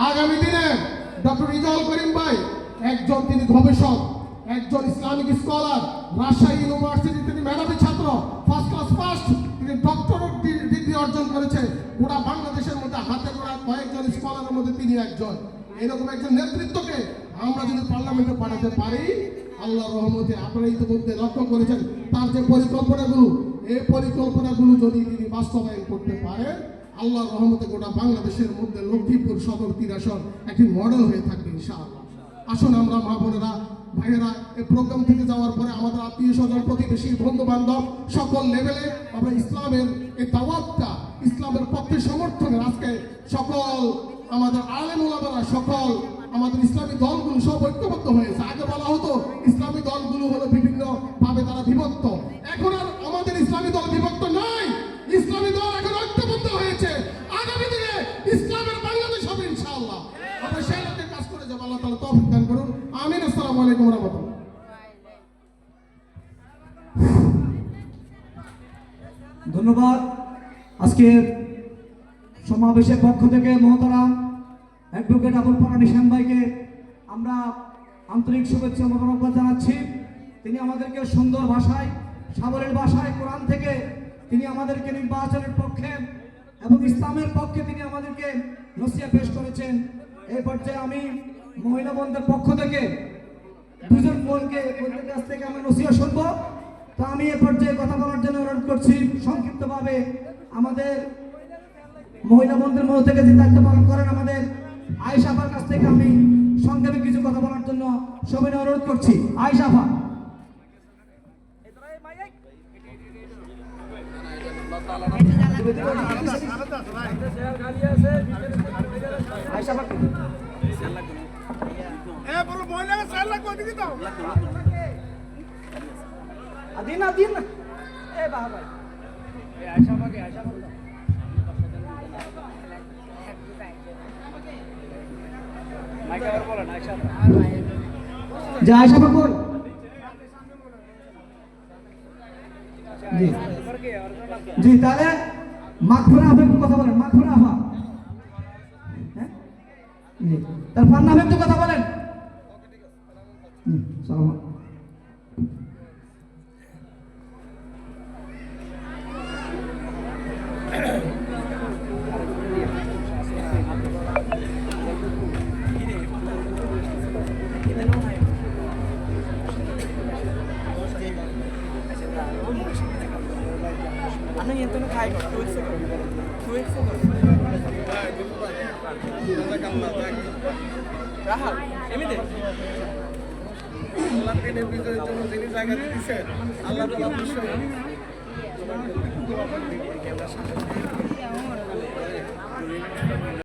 আগামী দিনে ডক্টর রিজাউল করিম ভাই একজন তিনি গবেষক, একজন ইসলামিক স্কলার, রাজশাহী ইউনিভার্সিটি তিনি মেধাবী ছাত্র, ফার্স্ট ক্লাস ফার্স্ট, তিনি ডক্টরেট ডিগ্রি অর্জন করেছে। গোটা বাংলাদেশের মধ্যে হাতে গোড়া কয়েকজন স্কলারের মধ্যে তিনি একজন। এরকম একজন নেতৃত্বকে আমরা যদি পার্লামেন্টে পাঠাতে পারি, আল্লাহর রহমতে আপনারা ইতিমধ্যে লক্ষ্য করেছেন তার যে পরিকল্পনাগুলো, এই পরিকল্পনাগুলো যদি তিনি বাস্তবায়ন করতে পারেন, আল্লাহর রহমতে গোটা বাংলাদেশের মধ্যে লক্ষ্মীপুর সদর 3 আসন একটি মডেল হয়ে থাকবে ইনশাআল্লাহ। আসুন আমরা মা বোনেরা ভাইয়েরা এই প্রোগ্রাম থেকে যাওয়ার পরে আমাদের আত্মীয় স্বজন, প্রতিবেশী, বন্ধু বান্ধব সকল লেভেলে আমরা ইসলামের এই দাওয়াতটা, ইসলামের পক্ষে সমর্থনের আজকে সকল আমাদের আলেম ওলামারা, সকল আমাদের ইসলামী দলগুলো সব ঐক্যবদ্ধ হয়েছে। আগে বলা হতো ইসলামী দলগুলো হলো বিভিন্ন ভাবে তারা বিভক্ত, এখন আর আমাদের ইসলামী দল বিভক্ত নয়, ইসলামী দল এখন ঐক্যবদ্ধ হয়েছে। আগামী দিনে ইসলামের বাংলাদেশ হবে ইনশাআল্লাহ। আমরা সেই লক্ষ্যে কাজ করে যাব। আল্লাহ তাআলা তৌফিক দান করুন। আমিন। আসসালামু আলাইকুম ওয়া রাহমাতুল্লাহ। ধন্যবাদ। আজকে সমাবেশের পক্ষ থেকে মহতারাম অ্যাডভোকেট আবুল ফরহাদ নিশান ভাইকে আমরা আন্তরিক শুভেচ্ছা মোবারকবাদ জানাচ্ছি। তিনি আমাদেরকে সুন্দর ভাষায়, সাবলীল ভাষায় কোরআন থেকে তিনি আমাদেরকে নির্বাচনের পক্ষে এবং ইসলামের পক্ষে তিনি আমাদেরকে নসিহত পেশ করেছেন। এই পর্যায়ে আমি মহিলা বন্ধের পক্ষ থেকে দুজন বোনকে ওদের কাছ থেকে আমি নসিহত শুনব। তো আমি এ পর্যায়ে কথা বলার জন্য অনুরোধ করছি সংক্ষিপ্তভাবে আমাদের মহিলা বন্ধের মধ্যে থেকে যে দায়িত্ব পালন করেন আমাদের আয়েশা আপার কাছ থেকে আমি সংক্ষেপে কিছু কথা বলার জন্য সবাই অনুরোধ করছি। আয়েশা আপা। জি, তাহলে মাগফুরা আপা একটু কথা বলেন। মাগফুরা আপা, হ্যাঁ জি, তাহলে ফান্না আপা একটু কথা বলেন। সালাম। Ano yan ito na kahit 2 weeks ago? 2 weeks ago? Rahal, এমনিতে আল্লাহ পেনের ভিতরে জন্য যিনি জায়গা দিয়েছেন আল্লাহ তো অবশ্যই